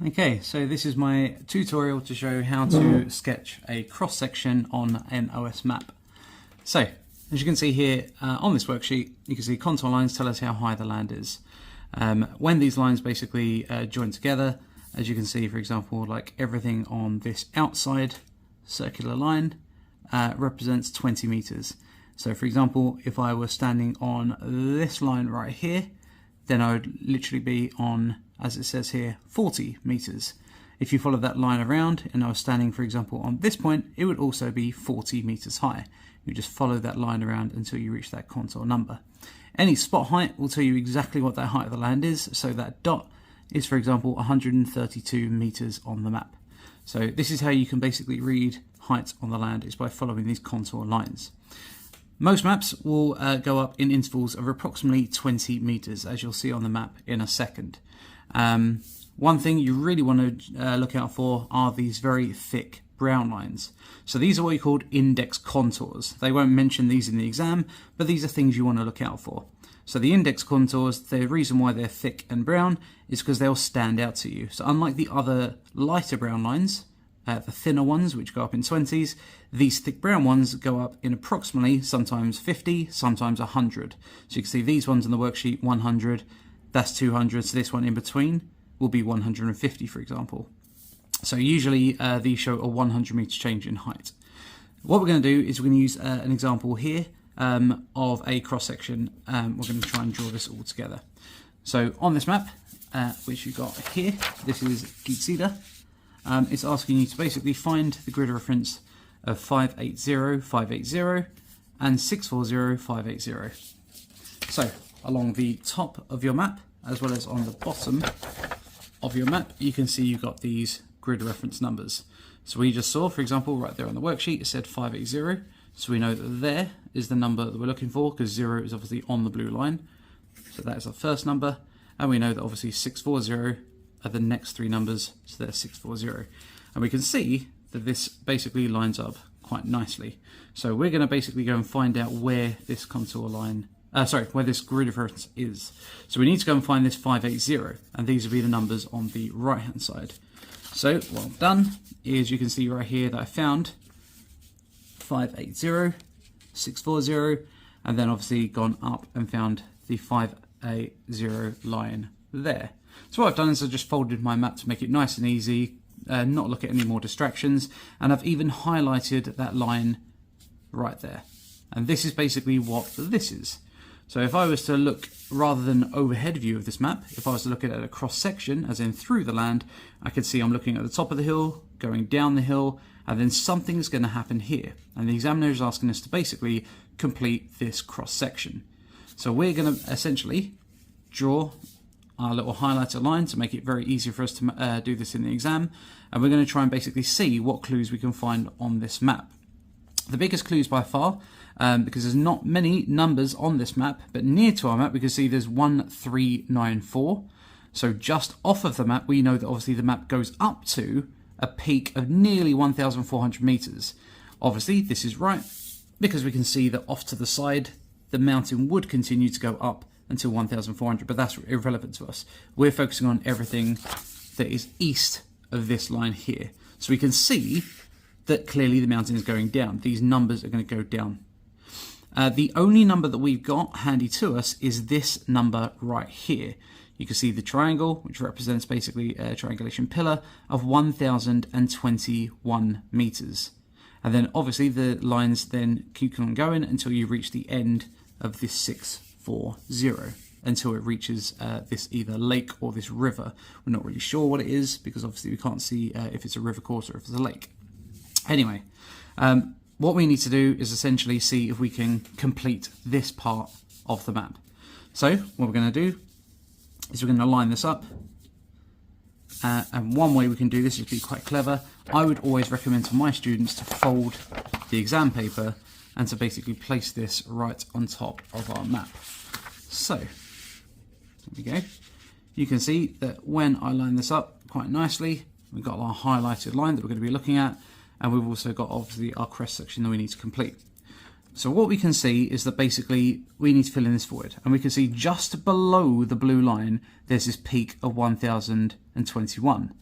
Okay, so this is my tutorial to show how to sketch a cross-section on an OS map. So, as you can see here on this worksheet, you can see contour lines tell us how high the land is. When these lines basically join together, as you can see, for example, like everything on this outside circular line represents 20 meters. So for example, if I were standing on this line right here, then I would literally be on, as it says here, 40 meters. If you follow that line around and I was standing, for example, on this point, it would also be 40 meters high. You just follow that line around until you reach that contour number. Any spot height will tell you exactly what that height of the land is. So that dot is, for example, 132 meters on the map. So this is how you can basically read height on the land, is by following these contour lines. Most maps will go up in intervals of approximately 20 meters, as you'll see on the map in a second. One thing you really want to look out for are these very thick brown lines. So these are what you call index contours. They won't mention these in the exam, but these are things you want to look out for. So the index contours, the reason why they're thick and brown is because they'll stand out to you. So unlike the other lighter brown lines, the thinner ones, which go up in 20s, these thick brown ones go up in approximately sometimes 50, sometimes 100. So you can see these ones in the worksheet, 100, that's 200, so this one in between will be 150, for example. So usually these show a 100 meter change in height. What we're going to do is we're going to use an example here of a cross-section. We're going to try and draw this all together. So on this map, which you've got here, this is Geitsida. It's asking you to basically find the grid reference of 580, 580 and 640, 580. So along the top of your map, as well as on the bottom of your map, you can see you've got these grid reference numbers. So we just saw, for example, right there on the worksheet, it said 580. So we know that there is the number that we're looking for, because 0 is obviously on the blue line. So that is our first number. And we know that obviously 640 are the next three numbers, so there's 640. And we can see that this basically lines up quite nicely. So we're going to basically go and find out where this contour line, where this grid reference is. So we need to go and find this 580, and these will be the numbers on the right hand side. So what I've done is, you can see right here that I found 580, 640, and then obviously gone up and found the 580 line there. So what I've done is I've just folded my map to make it nice and easy, not look at any more distractions, and I've even highlighted that line right there. And this is basically what this is. So if I was to look, rather than an overhead view of this map, if I was to look at it at a cross section, as in through the land, I could see I'm looking at the top of the hill, going down the hill, and then something's going to happen here. And the examiner is asking us to basically complete this cross section. So we're going to essentially draw our little highlighter line to make it very easy for us to do this in the exam, and we're going to try and basically see what clues we can find on this map. The biggest clues by far, because there's not many numbers on this map, but near to our map we can see there's 1394. So just off of the map we know that obviously the map goes up to a peak of nearly 1,400 meters. Obviously this is right because we can see that off to the side the mountain would continue to go up until 1,400, but that's irrelevant to us. We're focusing on everything that is east of this line here. So we can see that clearly the mountain is going down. These numbers are going to go down. The only number that we've got handy to us is this number right here. You can see the triangle, which represents basically a triangulation pillar of 1,021 meters. And then obviously the lines then keep on going until you reach the end of this 640, until it reaches this either lake or this river. We're not really sure what it is, because obviously we can't see if it's a river course or if it's a lake. Anyway, what we need to do is essentially see if we can complete this part of the map. So what we're going to do is we're going to line this up, and one way we can do this is be quite clever. I would always recommend to my students to fold the exam paper and to basically place this right on top of our map. So there we go. You can see that when I line this up quite nicely, we've got our highlighted line that we're going to be looking at, and we've also got obviously our crest section that we need to complete. So what we can see is that basically we need to fill in this void, and we can see just below the blue line there's this peak of 1021,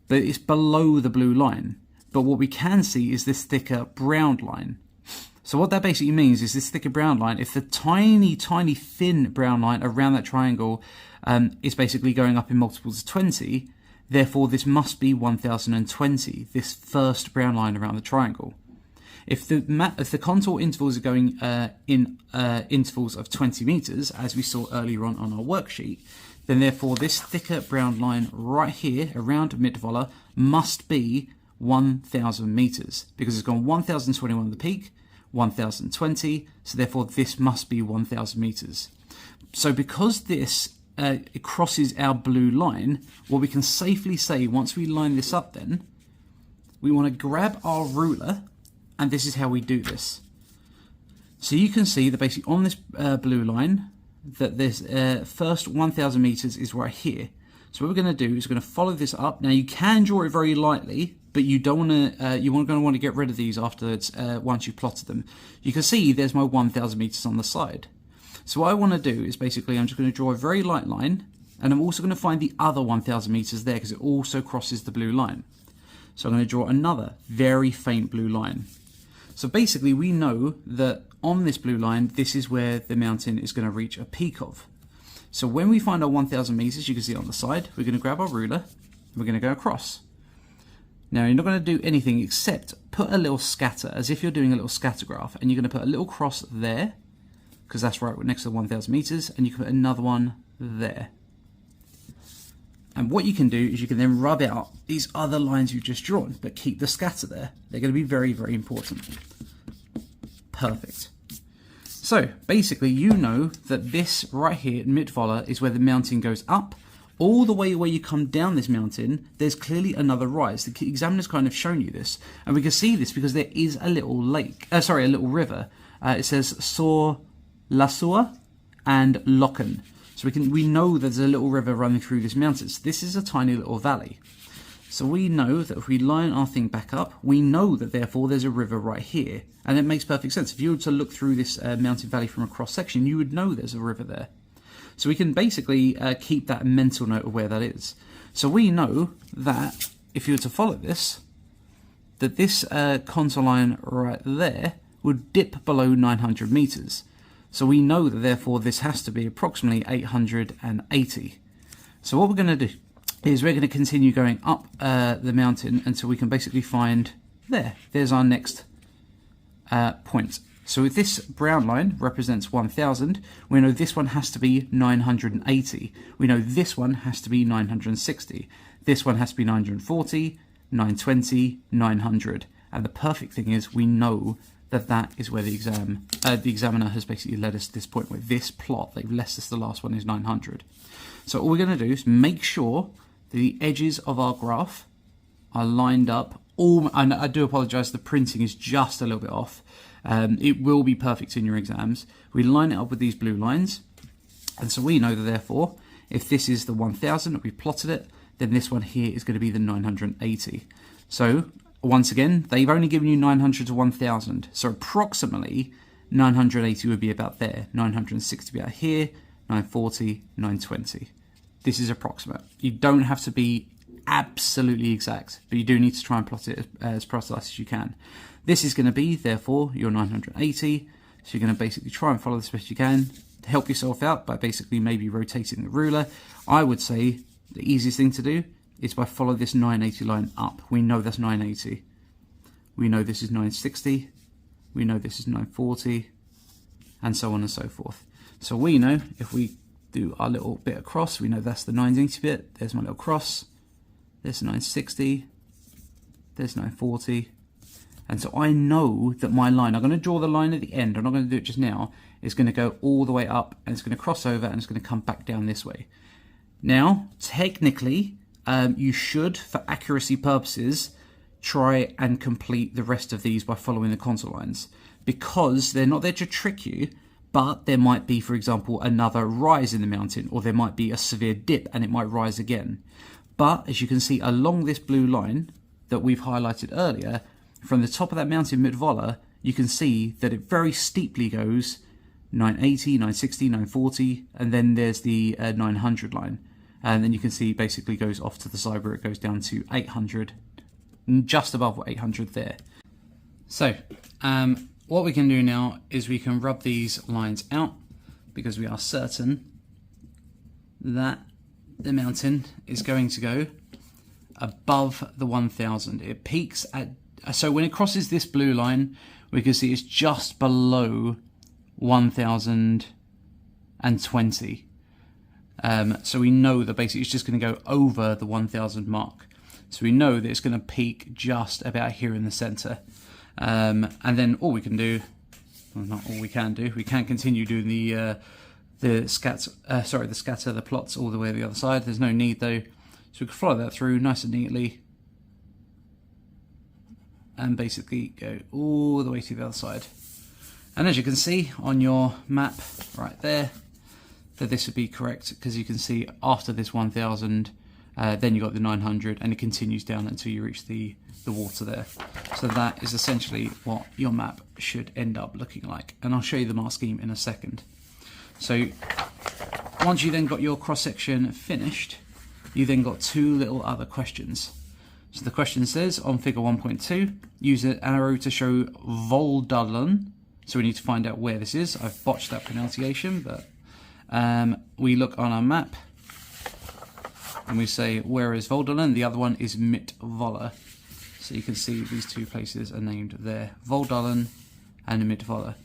but it's below the blue line. But what we can see is this thicker brown line. So what that basically means is this thicker brown line, if the tiny thin brown line around that triangle is basically going up in multiples of 20, therefore this must be 1020, this first brown line around the triangle. If the contour intervals are going in intervals of 20 meters, as we saw earlier on our worksheet, then therefore this thicker brown line right here around Mittwolle must be 1000 meters, because it's gone 1021 at the peak, 1020, so therefore this must be 1000 meters. So because this it crosses our blue line, what we can safely say once we line this up, then we want to grab our ruler. And this is how we do this. So you can see that basically on this blue line, that this first 1000 meters is right here. So what we're going to do is we're going to follow this up. Now you can draw it very lightly, but you don't want to. You're going to want to get rid of these afterwards once you've plotted them. You can see there's my 1000 meters on the side. So what I want to do is basically I'm just going to draw a very light line, and I'm also going to find the other 1000 meters there because it also crosses the blue line. So I'm going to draw another very faint blue line. So basically we know that on this blue line, this is where the mountain is going to reach a peak of. So when we find our 1000 meters, you can see it on the side, we're going to grab our ruler, and we're going to go across. Now you're not going to do anything except put a little scatter, as if you're doing a little scatter graph, and you're going to put a little cross there, because that's right next to the 1000 meters, and you can put another one there. And what you can do is you can then rub out these other lines you've just drawn, but keep the scatter there. They're going to be very, very important. Perfect. So basically you know that this right here at Mittwolle is where the mountain goes up. All the way where you come down this mountain, there's clearly another rise. The examiner's kind of shown you this. And we can see this because there is a little lake, a little river. It says Sor Lasua and Locken. So we know there's a little river running through this mountain. So this is a tiny little valley. So we know that if we line our thing back up, we know that therefore there's a river right here. And it makes perfect sense. If you were to look through this mountain valley from a cross section, you would know there's a river there. So we can basically keep that mental note of where that is. So we know that if you were to follow this, that this contour line right there would dip below 900 meters. So we know that therefore this has to be approximately 880. So what we're going to do is we're going to continue going up the mountain until we can basically find there's our next point. So if this brown line represents 1000, we know this one has to be 980. We know this one has to be 960. This one has to be 940, 920, 900. And the perfect thing is we know that that is where the examiner has basically led us to this point where this plot, they've left us the last one is 900. So all we're going to do is make sure that the edges of our graph are lined up. And I do apologise, the printing is just a little bit off. It will be perfect in your exams. We line it up with these blue lines. And so we know that therefore, if this is the 1000, we plotted it, then this one here is going to be the 980. So once again, they've only given you 900 to 1000. So approximately 980 would be about there. 960 would be about here. 940, 920. This is approximate. You don't have to be absolutely exact, but you do need to try and plot it as precise as you can. This is going to be, therefore, your 980. So you're going to basically try and follow this best you can. To help yourself out by basically maybe rotating the ruler, I would say the easiest thing to do is by follow this 980 line up. We know that's 980. We know this is 960. We know this is 940, and so on and so forth. So we know if we do our little bit across, we know that's the 980 bit. There's my little cross. There's 960. There's 940. And so I know that my line, I'm going to draw the line at the end, I'm not going to do it just now, is going to go all the way up, and it's going to cross over, and it's going to come back down this way. Now, technically, you should, for accuracy purposes, try and complete the rest of these by following the contour lines, because they're not there to trick you, but there might be, for example, another rise in the mountain, or there might be a severe dip and it might rise again. But as you can see along this blue line that we've highlighted earlier, from the top of that mountain Mittwolle, you can see that it very steeply goes 980, 960, 940, and then there's the 900 line. And then you can see basically goes off to the side where it goes down to 800, just above 800 there. So what we can do now is we can rub these lines out, because we are certain that the mountain is going to go above the 1000. It peaks at, so when it crosses this blue line, we can see it's just below 1020. So we know that basically it's just going to go over the 1000 mark. So we know that it's going to peak just about here in the center. And then all we can do, well, not all we can do, we can continue doing the scatter, the plots all the way to the other side. There's no need though. So we can follow that through nice and neatly and basically go all the way to the other side. And as you can see on your map right there, that this would be correct, because you can see after this 1000, then you got the 900, and it continues down until you reach the water there. So that is essentially what your map should end up looking like. And I'll show you the mark scheme in a second. So once you then got your cross section finished, you then got two little other questions. So the question says on figure 1.2, use an arrow to show Voldalen. So we need to find out where this is. I've botched that pronunciation, but we look on our map and we say, where is Voldalen? The other one is Midtvolle. So you can see these two places are named there, Voldalen and Midtvolle.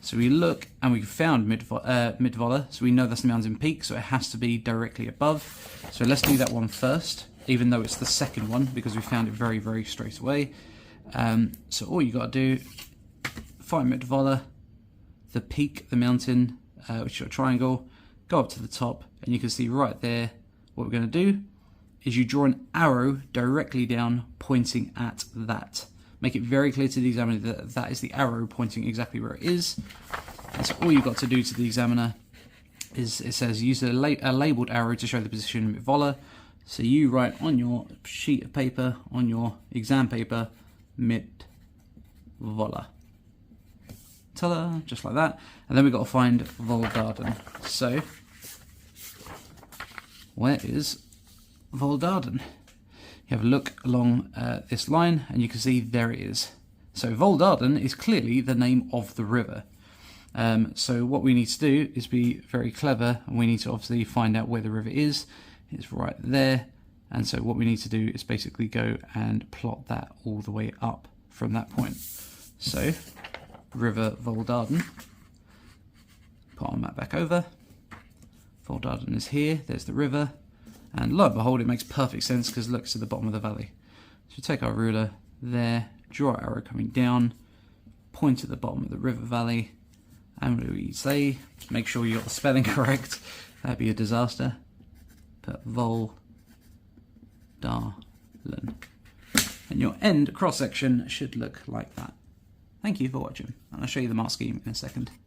So we look and we found Midtvolle, so we know that's the mountain peak, so it has to be directly above. So let's do that one first, even though it's the second one, because we found it very, very straight away. So all you got to do, find Midtvolle, the peak, the mountain, which is a triangle, go up to the top, and you can see right there, what we're going to do is you draw an arrow directly down pointing at that. Make it very clear to the examiner that that is the arrow pointing exactly where it is. And so all you've got to do to the examiner is, it says use a labelled arrow to show the position of Midtvolle. So you write on your sheet of paper, on your exam paper, Midtvolle. Ta-da, just like that. And then we've got to find Voldalen. So, where is Voldalen? You have a look along this line and you can see there it is. So Voldalen is clearly the name of the river. So what we need to do is be very clever, and we need to obviously find out where the river is. It's right there. And so what we need to do is basically go and plot that all the way up from that point. So River Voldalen, put our map back over. Voldalen is here, there's the river. And lo and behold, it makes perfect sense, because look, it's at the bottom of the valley. So take our ruler there, draw our arrow coming down, point at the bottom of the river valley, and we say, make sure you got the spelling correct, that'd be a disaster. Put Voldalen. And your end cross section should look like that. Thank you for watching, and I'll show you the mark scheme in a second.